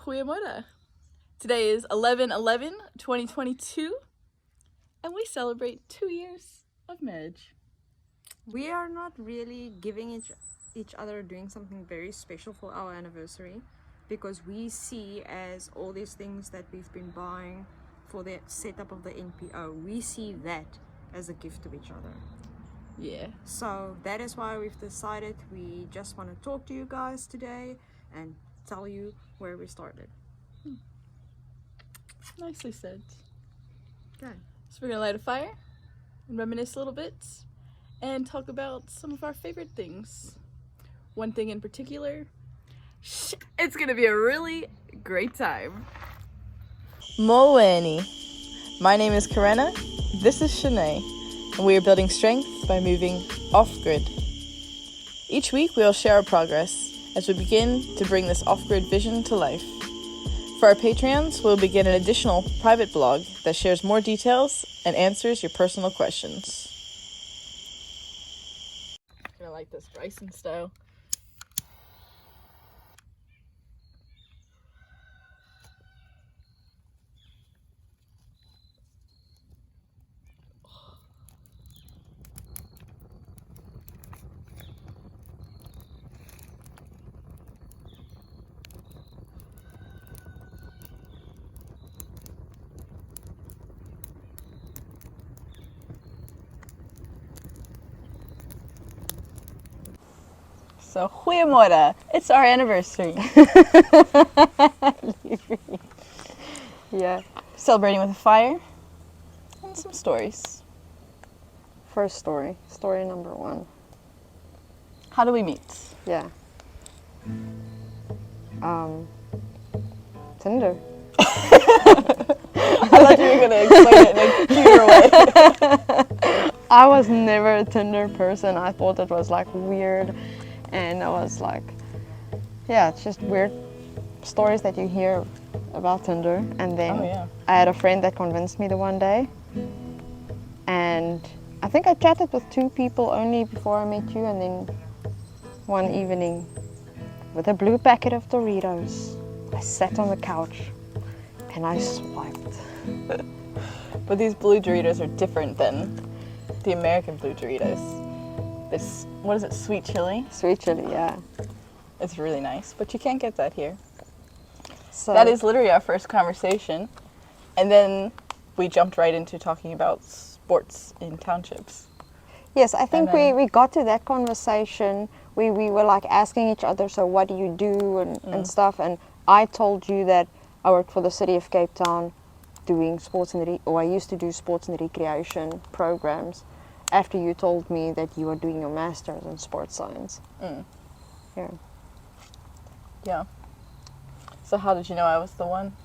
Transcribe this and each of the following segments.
Goeiemorgen. Today is 11/11/2022, and we celebrate 2 years of marriage. We are not really giving each other doing something very special for our anniversary, because we see as all these things that we've been buying for the setup of the NPO, we see that as a gift to each other. Yeah. So that is why we've decided we just want to talk to you guys today and tell you where we started. Nicely said. Okay. So we're gonna light a fire and reminisce a little bit and talk about some of our favorite things. One thing in particular, it's gonna be a really great time. Moeni. My name is Karena. This is Shanae, and we are building strength by moving off-grid. Each week we will share our progress as we begin to bring this off-grid vision to life. For our Patreons, we'll begin an additional private blog that shares more details and answers your personal questions. I'm gonna like this Bryson style. So, goeiemorgen. It's our anniversary. Yeah. Celebrating with a fire and some stories. First story number 1. How do we meet? Yeah. Tinder. I thought you were going to explain it in a cuter way. I was never a Tinder person. I thought it was like weird, and I was like, yeah, it's just weird stories that you hear about Tinder. And then I had a friend that convinced me the one day, and I think I chatted with 2 people only before I met you, and then one evening with a blue packet of Doritos, I sat on the couch and I swiped. But these blue Doritos are different than the American blue Doritos. This, what is it, sweet chili? Sweet chili, yeah. It's really nice, but you can't get that here. So that is literally our first conversation. And then we jumped right into talking about sports in townships. Yes, I think we got to that conversation. We were like asking each other, so what do you do and stuff. And I told you that I worked for the city of Cape Town doing sports and I used to do sports and recreation programs, after you told me that you were doing your master's in sports science. Yeah. Yeah. So how did you know I was the one?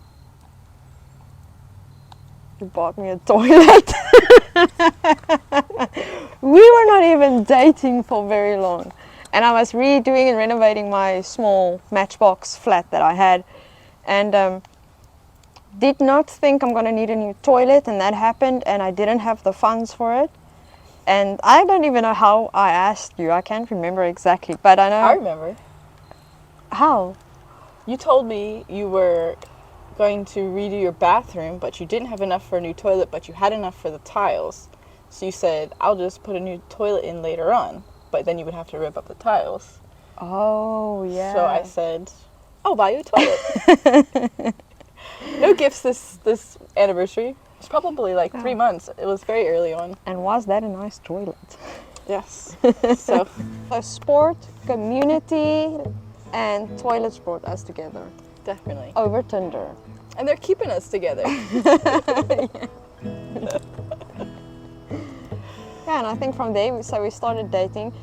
You bought me a toilet. We were not even dating for very long. And I was redoing and renovating my small matchbox flat that I had. And did not think I'm going to need a new toilet, and that happened, and I didn't have the funds for it. And I don't even know how I asked you. I can't remember exactly, but I know. I remember. How? You told me you were going to redo your bathroom, but you didn't have enough for a new toilet, but you had enough for the tiles. So you said, I'll just put a new toilet in later on, but then you would have to rip up the tiles. Oh, yeah. So I said, I'll buy you a toilet. No gifts this anniversary. It's probably like 3 months. It was very early on. And was that a nice toilet? Yes. So sport, community, and toilets brought us together. Definitely. Over Tinder. And they're keeping us together. Yeah, and I think from there, we started dating.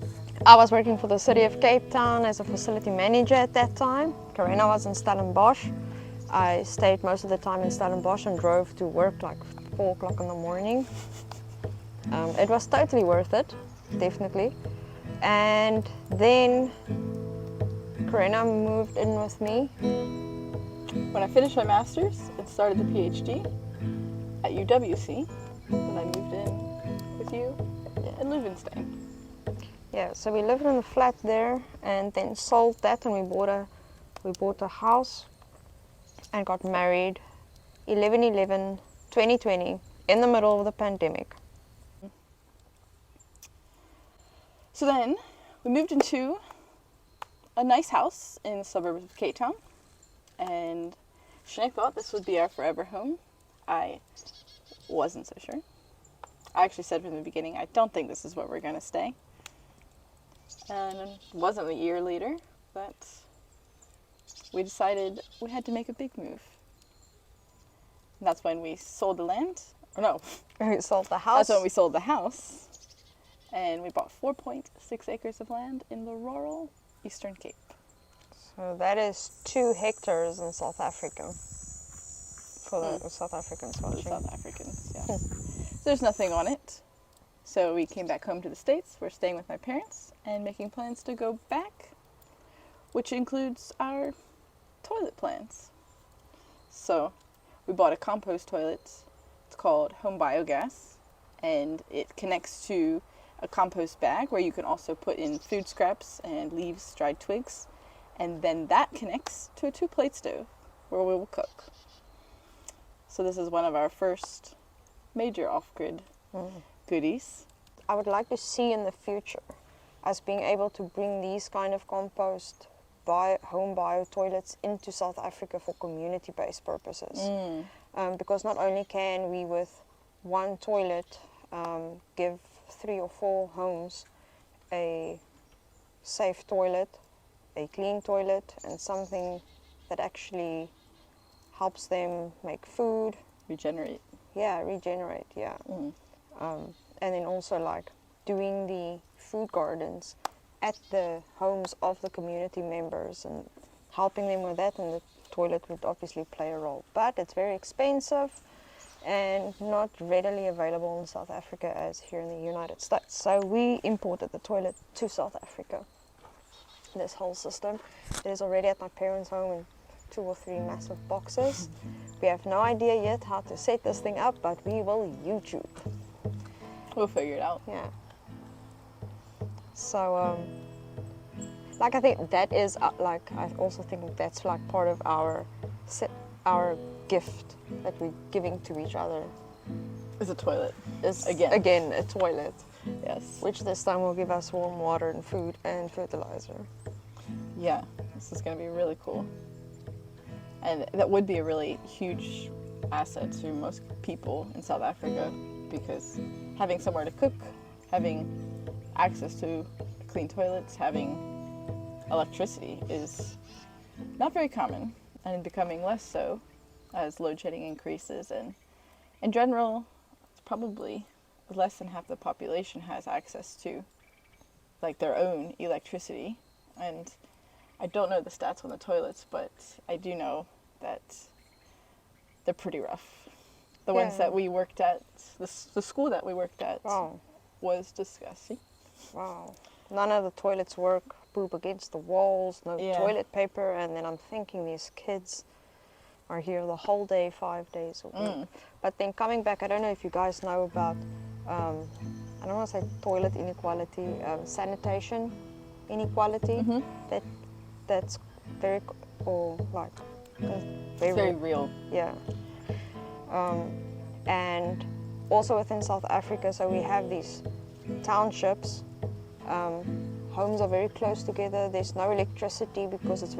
I was working for the city of Cape Town as a facility manager at that time. Karena was in Stellenbosch. I stayed most of the time in Stellenbosch and drove to work like 4 o'clock in the morning. It was totally worth it, definitely. And then Karena moved in with me. When I finished my master's and started the PhD at UWC, then I moved in with you in Leuvenstein. Yeah, so we lived in a flat there and then sold that, and we bought a house. and got married 11/11/2020 in the middle of the pandemic. So then we moved into a nice house in the suburbs of Cape Town, and Shanae thought this would be our forever home. I wasn't so sure. I actually said from the beginning, I don't think this is where we're going to stay. And it wasn't a year later that we decided we had to make a big move. And that's when we sold the land. Or no. We sold the house. That's when we sold the house. And we bought 4.6 acres of land in the rural Eastern Cape. So that is 2 hectares in South Africa. For the South Africans watching. For the South Africans, yeah. So there's nothing on it. So we came back home to the States. We're staying with my parents and making plans to go back, which includes our toilet plans. So we bought a compost toilet. It's called Home Biogas, and it connects to a compost bag where you can also put in food scraps and leaves, dried twigs, and then that connects to a 2-plate stove where we will cook. So this is one of our first major off-grid goodies. I would like to see in the future us being able to bring these kind of compost home bio toilets into South Africa for community-based purposes. Because not only can we with one toilet give 3 or 4 homes a safe toilet, a clean toilet, and something that actually helps them make food. Regenerate. Yeah, regenerate, yeah. And then also like doing the food gardens at the homes of the community members and helping them with that, and the toilet would obviously play a role. But it's very expensive and not readily available in South Africa as here in the United States. So we imported the toilet to South Africa. This whole system. It is already at my parents' home in 2 or 3 massive boxes. We have no idea yet how to set this thing up, but we will YouTube. We'll figure it out. Yeah. So, like I think that is like I also think that's like part of our gift that we're giving to each other. Is a toilet. Is again a toilet. Yes. Which this time will give us warm water and food and fertilizer. Yeah, this is going to be really cool. And that would be a really huge asset to most people in South Africa, because having somewhere to cook, having access to clean toilets, having electricity is not very common, and becoming less so as load shedding increases. And in general, it's probably less than half the population has access to like their own electricity. And I don't know the stats on the toilets, but I do know that they're pretty rough. The ones that we worked at, the school that we worked at, was disgusting. Wow. None of the toilets work, poop against the walls, no toilet paper, and then I'm thinking these kids are here the whole day, 5 days a week. But then coming back, I don't know if you guys know about, I don't want to say toilet inequality, sanitation inequality. That's very, very real. Yeah. And also within South Africa, so we have these townships. Homes are very close together. There's no electricity because it's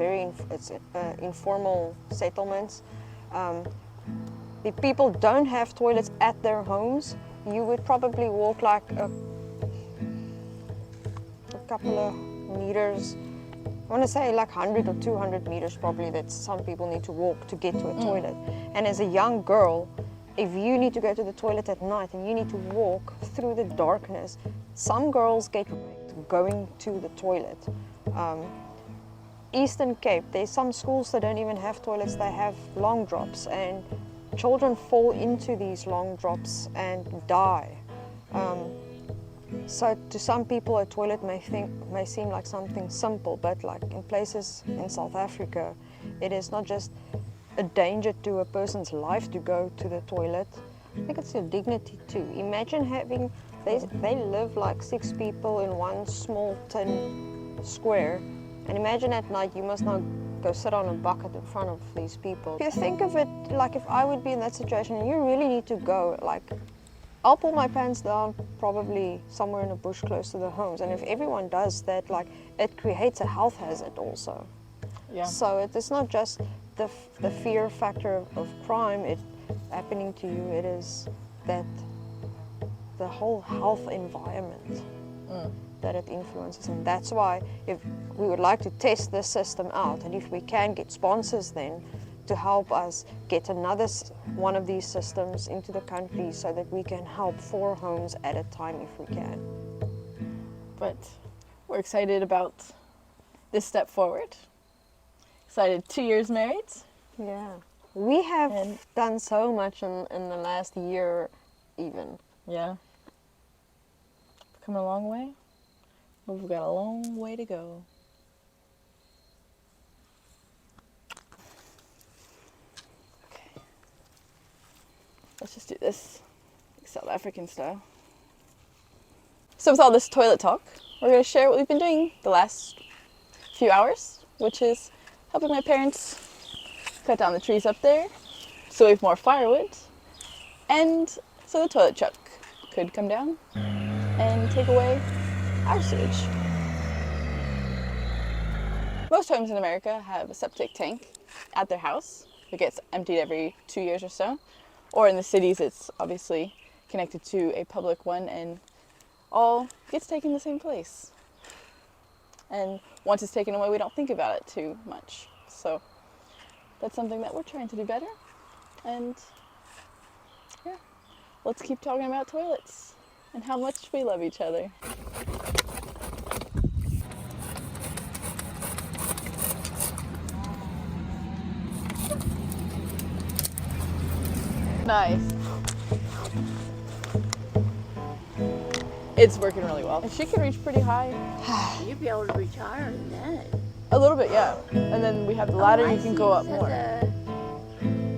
informal settlements. The people don't have toilets at their homes. You would probably walk like a couple of meters. I want to say like 100 or 200 meters probably that some people need to walk to get to a toilet. And as a young girl, if you need to go to the toilet at night and you need to walk through the darkness, some girls get going to the toilet. Eastern Cape, there's some schools that don't even have toilets, they have long drops, and children fall into these long drops and die. So to some people a toilet may seem like something simple, but like in places in South Africa, it is not just a danger to a person's life to go to the toilet. I think it's your dignity too. Imagine having, they live like 6 people in one small tin square, and imagine at night you must now go sit on a bucket in front of these people. If you think of it like if I would be in that situation and you really need to go, like I'll pull my pants down probably somewhere in a bush close to the homes, and if everyone does that, like it creates a health hazard also. Yeah. So it is not just the fear factor of crime happening to you, it is that the whole health environment that it influences. And that's why if we would like to test this system out, and if we can get sponsors then to help us get another one of these systems into the country so that we can help 4 homes at a time if we can. But we're excited about this step forward. Excited, 2 years married. Yeah. We have done so much in the last year even. Yeah. Come a long way. But we've got a long way to go. Okay. Let's just do this South African style. So with all this toilet talk, we're going to share what we've been doing the last few hours, which is helping my parents cut down the trees up there so we have more firewood, and so the toilet truck could come down and take away our sewage. Most homes in America have a septic tank at their house. It gets emptied every 2 years or so. Or in the cities, it's obviously connected to a public one and all gets taken in the same place. And once it's taken away, we don't think about it too much. So that's something that we're trying to do better. And yeah, let's keep talking about toilets and how much we love each other. Nice. It's working really well. And she can reach pretty high. You'd be able to reach higher than that. A little bit, yeah. And then we have the ladder, I you can see go up it more. says,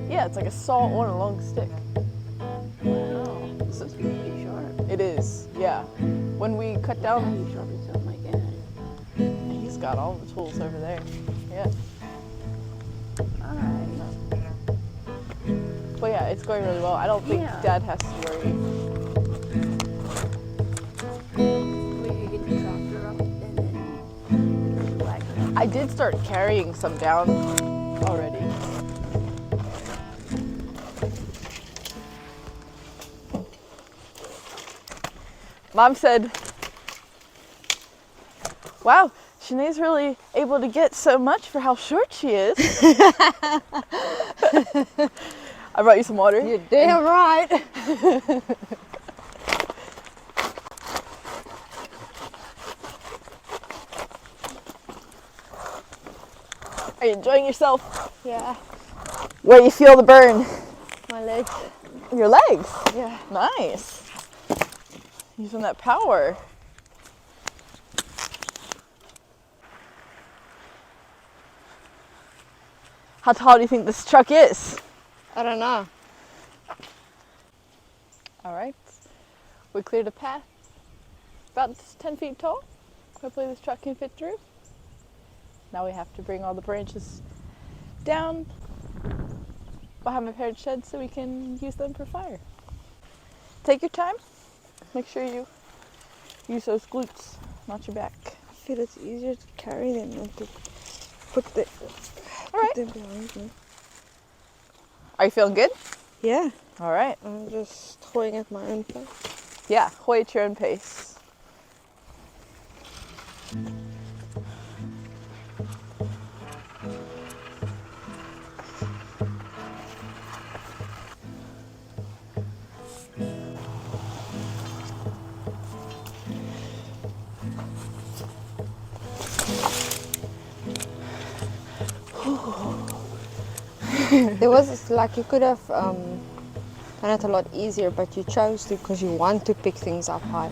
Yeah, it's like a saw on a long stick. wow, this is pretty sharp. It is, yeah. When we cut How down, you sharpen something like that? he's got all the tools over there. Yeah. All right. But yeah, it's going really well. I don't think Yeah. Dad has to worry. We could get the tractor up and then whack it up. I did start carrying some down already. Mom said, wow, Shanae's really able to get so much for how short she is. I brought you some water. You're damn right. Are you enjoying yourself? Yeah, Where you feel the burn? my legs. Your legs. Yeah. Nice. Using that power. How tall do you think this truck is? I don't know. All right. We cleared a path about 10 feet tall. Hopefully this truck can fit through. Now we have to bring all the branches down behind my parents' shed so we can use them for fire. Take your time. Make sure you use those glutes, not your back. I feel it's easier to carry them than to put them behind me. Are you feeling good? Yeah, All right. I'm just toying at my own pace. Yeah, hoy at your own pace. There was like you could have done it a lot easier, but you chose to because you want to pick things up high.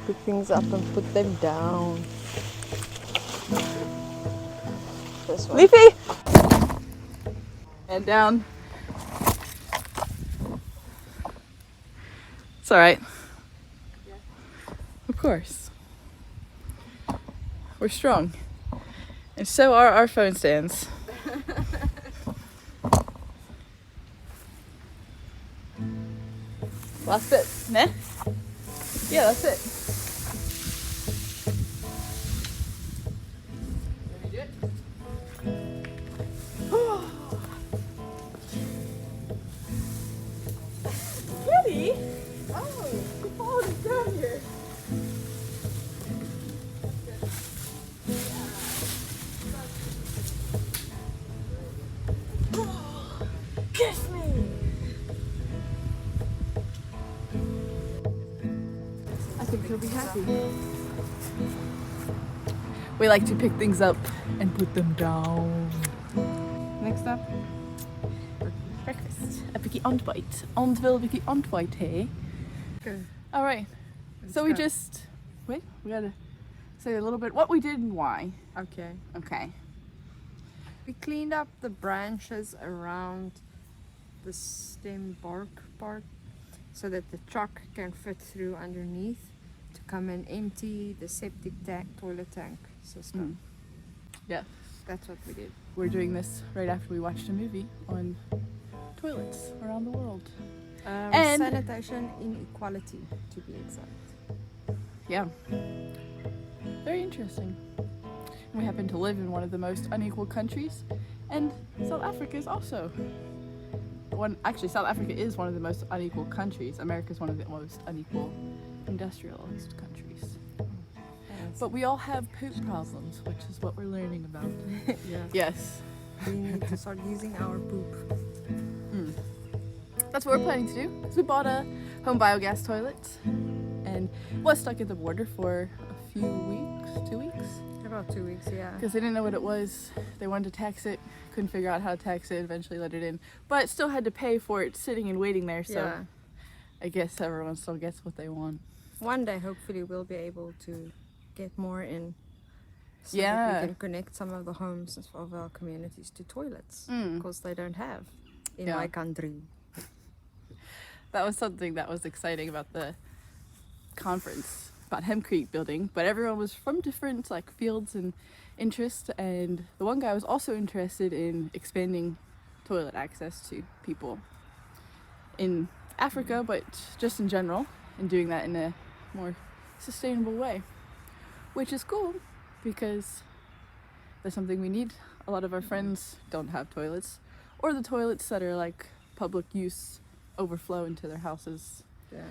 Pick things up and put them down. This one. Leafy! And down. all right. Of course. We're strong. And so are our phone stands. Last bit, nah? Yeah, that's it. Let me do it. Kitty? Oh, you followed us down here. Kiss me! I think he'll be happy. We like to pick things up and put them down. Next up, breakfast. A picky ontbijt. Ons wil picky ontbijt, hey? Okay. All right. So we just we gotta say a little bit what we did and why. Okay. Okay. We cleaned up the branches around the stem bark part so that the truck can fit through underneath to come and empty the septic tank, toilet tank system. Yeah. That's what we did. We're doing this right after we watched a movie on toilets around the world. And- Sanitation inequality, to be exact. Yeah. Very interesting. We happen to live in one of the most unequal countries, and South Africa is also one. Actually, South Africa is one of the most unequal countries. America is one of the most unequal industrialized countries. But we all have poop problems, which is what we're learning about. Yeah. Yes. We need to start using our poop. That's what we're planning to do. So we bought a home biogas toilet and was stuck at the border for a few weeks, 2 weeks. About 2 weeks, yeah. Because they didn't know what it was. They wanted to tax it, couldn't figure out how to tax it, eventually let it in. But still had to pay for it sitting and waiting there, so Yeah. I guess everyone still gets what they want. One day, hopefully, we'll be able to get more in. So Yeah. that we can connect some of the homes of our communities to toilets. Because they don't have in Yeah. my country. That was something that was exciting about the conference, about Hempcrete building, but everyone was from different like fields and interests, and the one guy was also interested in expanding toilet access to people in Africa, but just in general, and doing that in a more sustainable way, which is cool because that's something we need. A lot of our friends don't have toilets, or the toilets that are like public use overflow into their houses. Yeah.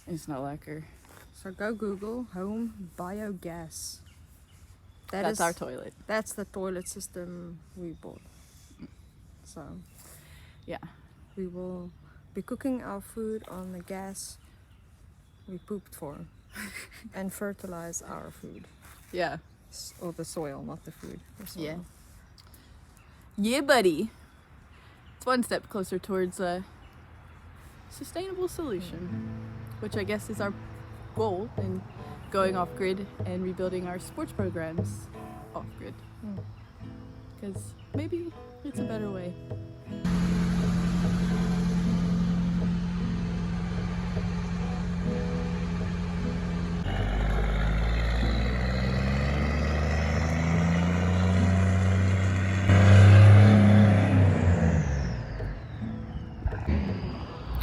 It's not lacquer. So go Google home biogas. That's our toilet. That's the toilet system we bought. So Yeah. we will be cooking our food on the gas we pooped for and fertilize our food. Yeah. Or the soil, not the food. The soil. Yeah. Yeah, buddy. It's one step closer towards a sustainable solution, which I guess is our goal in going off grid and rebuilding our sports programs off grid. Because maybe it's a better way.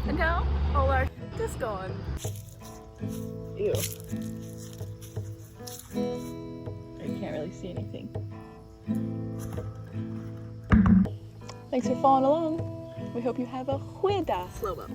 And now all our shit is gone. Ew. I can't really see anything. Thanks for following along. We hope you have a goeie dag. Slow up.